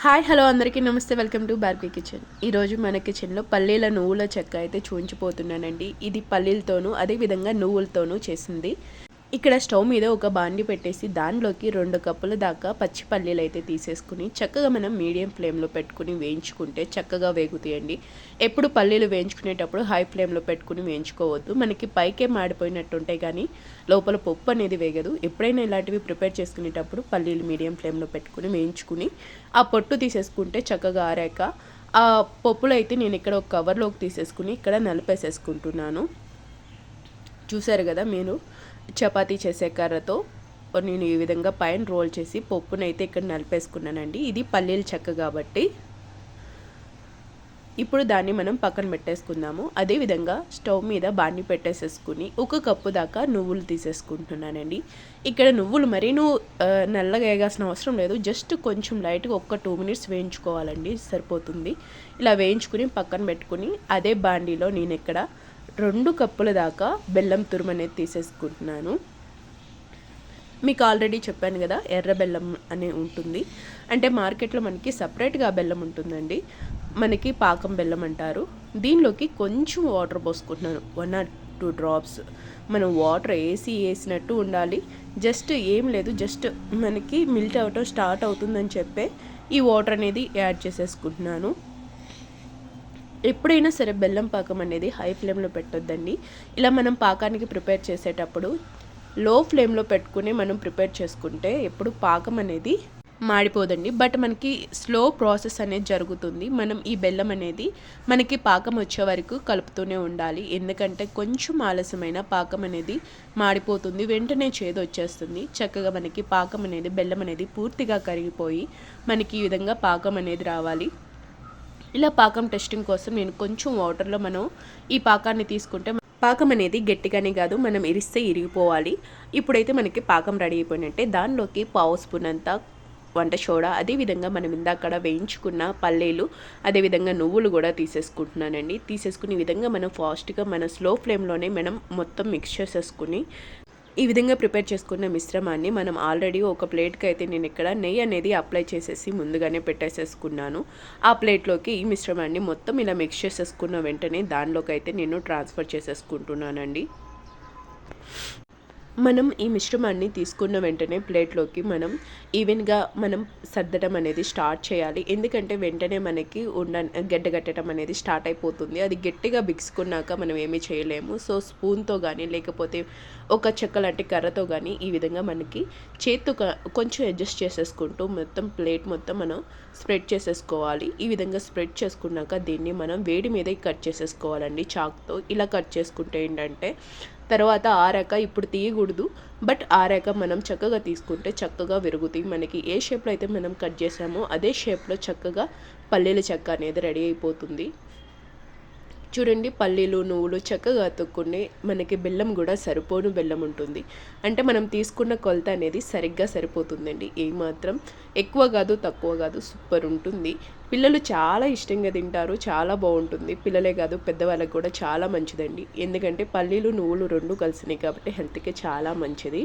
Hi hello అందరికీ నమస్తే, welcome to Barbie kitchen. ఈరోజు మన కిచెన్లో పల్లీల నువ్వుల చెక్క అయితే చూపించిపోతున్నానండి. ఇది పల్లీలతోనూ అదేవిధంగా నువ్వులతోనూ చేసింది. ఇక్కడ స్టవ్ మీద ఒక బాండి పెట్టేసి దానిలోకి 2 కప్పుల దాకా పచ్చి పల్లీలు అయితే తీసేసుకుని చక్కగా మనం మీడియం ఫ్లేమ్లో పెట్టుకుని వేయించుకుంటే చక్కగా వేగుతాయండి. ఎప్పుడు పల్లీలు వేయించుకునేటప్పుడు హై ఫ్లేమ్లో పెట్టుకుని వేయించుకోవద్దు, మనకి పైకే మాడిపోయినట్టు ఉంటాయి కానీ లోపల పప్పు అనేది వేగదు. ఎప్పుడైనా ఇలాంటివి ప్రిపేర్ చేసుకునేటప్పుడు పల్లీలు మీడియం ఫ్లేమ్లో పెట్టుకుని వేయించుకుని ఆ పొట్టు తీసేసుకుంటే చక్కగా ఆరాక ఆ పప్పులు అయితే నేను ఇక్కడ ఒక కవర్లోకి తీసేసుకుని ఇక్కడ నలిపేసేసుకుంటున్నాను. చూసారు కదా, మీరు చపాతీ చేసే కర్రతో నేను ఈ విధంగా పైన రోల్ చేసి పప్పునైతే ఇక్కడ నలిపేసుకున్నానండి. ఇది పల్లీల చెక్క కాబట్టి ఇప్పుడు దాన్ని మనం పక్కన పెట్టేసుకుందాము. అదేవిధంగా స్టవ్ మీద బాండి పెట్టేసేసుకుని 1 కప్పు దాకా నువ్వులు తీసేసుకుంటున్నానండి. ఇక్కడ నువ్వులు మరీ నల్లగా వేగాల్సిన అవసరం లేదు, జస్ట్ కొంచెం లైట్గా 2 మినిట్స్ వేయించుకోవాలండి, సరిపోతుంది. ఇలా వేయించుకుని పక్కన పెట్టుకుని అదే బాండీలో నేను ఇక్కడ 2 కప్పుల దాకా బెల్లం తురుము అనేది తీసేసుకుంటున్నాను. మీకు ఆల్రెడీ చెప్పాను కదా, ఎర్ర బెల్లం అనే ఉంటుంది, అంటే మార్కెట్లో మనకి సపరేట్గా బెల్లం ఉంటుందండి, మనకి పాకం బెల్లం అంటారు. దీనిలోకి కొంచెం వాటర్ పోసుకుంటున్నాను, 1 or 2 డ్రాప్స్. మనం వాటర్ వేసినట్టు ఉండాలి, జస్ట్ ఏం లేదు, జస్ట్ మనకి మిల్ట్ అవ్వటం స్టార్ట్ అవుతుందని చెప్పే ఈ వాటర్ అనేది యాడ్ చేసేసుకుంటున్నాను. ఎప్పుడైనా సరే బెల్లం పాకం అనేది హై ఫ్లేమ్లో పెట్టొద్దండి. ఇలా మనం పాకానికి ప్రిపేర్ చేసేటప్పుడు లో ఫ్లేమ్లో పెట్టుకుని మనం ప్రిపేర్ చేసుకుంటే ఎప్పుడు పాకం అనేది మాడిపోదండి. బట్ మనకి స్లో ప్రాసెస్ అనేది జరుగుతుంది. మనం ఈ బెల్లం అనేది మనకి పాకం వచ్చే వరకు కలుపుతూనే ఉండాలి, ఎందుకంటే కొంచెం ఆలస్యమైన పాకం అనేది మాడిపోతుంది, వెంటనే చేదు వచ్చేస్తుంది. చక్కగా మనకి పాకం అనేది బెల్లం అనేది పూర్తిగా కరిగిపోయి మనకి ఈ విధంగా పాకం అనేది రావాలి. ఇలా పాకం టెస్టింగ్ కోసం నేను కొంచెం వాటర్లో మనం ఈ పాకాన్ని తీసుకుంటే పాకం అనేది గట్టిగానే కాదు, మనం ఇరిస్తే ఇరిగిపోవాలి. ఇప్పుడైతే మనకి పాకం రెడీ అయిపోయినట్టే. దానిలోకి 1/2 స్పూన్ అంతా వంట సోడా, అదేవిధంగా మనం ఇందాక వేయించుకున్న పల్లీలు, అదేవిధంగా నువ్వులు కూడా తీసేసుకుంటున్నానండి. తీసేసుకుని ఈ విధంగా మనం ఫాస్ట్గా మన స్లో ఫ్లేమ్లోనే మనం మొత్తం మిక్స్ చేసేసుకుని ఈ విధంగా ప్రిపేర్ చేసుకున్న మిశ్రమాన్ని మనం ఆల్రెడీ ఒక ప్లేట్కి అయితే నేను ఇక్కడ నెయ్యి అనేది అప్లై చేసేసి ముందుగానే పెట్టేసేసుకున్నాను. ఆ ప్లేట్లోకి ఈ మిశ్రమాన్ని మొత్తం ఇలా మిక్స్ చేసేసుకున్న వెంటనే దానిలోకి అయితే నేను ట్రాన్స్ఫర్ చేసేసుకుంటున్నానండి. మనం ఈ మిశ్రమాన్ని తీసుకున్న వెంటనే ప్లేట్లోకి మనం ఈవెన్గా మనం సర్దడం అనేది స్టార్ట్ చేయాలి, ఎందుకంటే వెంటనే మనకి గడ్డగట్టడం అనేది స్టార్ట్ అయిపోతుంది. అది గట్టిగా బిగుసుకున్నాక మనం ఏమీ చేయలేము. సో స్పూన్తో కానీ లేకపోతే ఒక చెక్క లాంటి కర్రతో కానీ ఈ విధంగా మనకి చేత్తో కొంచెం అడ్జస్ట్ చేసేసుకుంటూ మొత్తం ప్లేట్ మొత్తం మనం స్ప్రెడ్ చేసేసుకోవాలి. ఈ విధంగా స్ప్రెడ్ చేసుకున్నాక దీన్ని మనం వేడి మీద కట్ చేసేసుకోవాలండి చాక్తో. ఇలా కట్ చేసుకుంటే ఏంటంటే తర్వాత ఆరాక ఇప్పుడు తీయకూడదు, బట్ ఆరాక మనం చక్కగా తీసుకుంటే చక్కగా విరుగుతాయి. మనకి ఏ షేప్లో అయితే మనం కట్ చేసామో అదే షేప్లో చక్కగా పల్లీల చెక్క అనేది రెడీ అయిపోతుంది. చూడండి, పల్లీలు నువ్వులు చక్కగా అతుక్కుని మనకి బెల్లం కూడా సరిపోను బెల్లం ఉంటుంది, అంటే మనం తీసుకున్న కొలత అనేది సరిగ్గా సరిపోతుందండి. ఏమాత్రం ఎక్కువ కాదు తక్కువ కాదు, సూపర్ ఉంటుంది. పిల్లలు చాలా ఇష్టంగా తింటారు, చాలా బాగుంటుంది. పిల్లలే కాదు పెద్దవాళ్ళకి కూడా చాలా మంచిదండి, ఎందుకంటే పల్లీలు నువ్వులు 2 కలిసినాయి కాబట్టి హెల్త్కి చాలా మంచిది.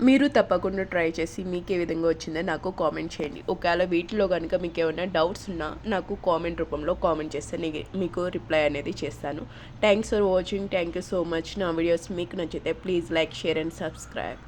మీరు తప్పకుండా ట్రై చేసి మీకు ఏ విధంగా వచ్చిందో నాకు కామెంట్ చేయండి. ఒకవేళ వీటిలో కనుక మీకు ఏమైనా డౌట్స్ ఉన్నా నాకు కామెంట్ రూపంలో కామెంట్ చేస్తే మీకు రిప్లై అనేది చేస్తాను. Thanks for watching. Thank you so much. నా వీడియోస్ మీకు నచ్చితే please like, share and subscribe.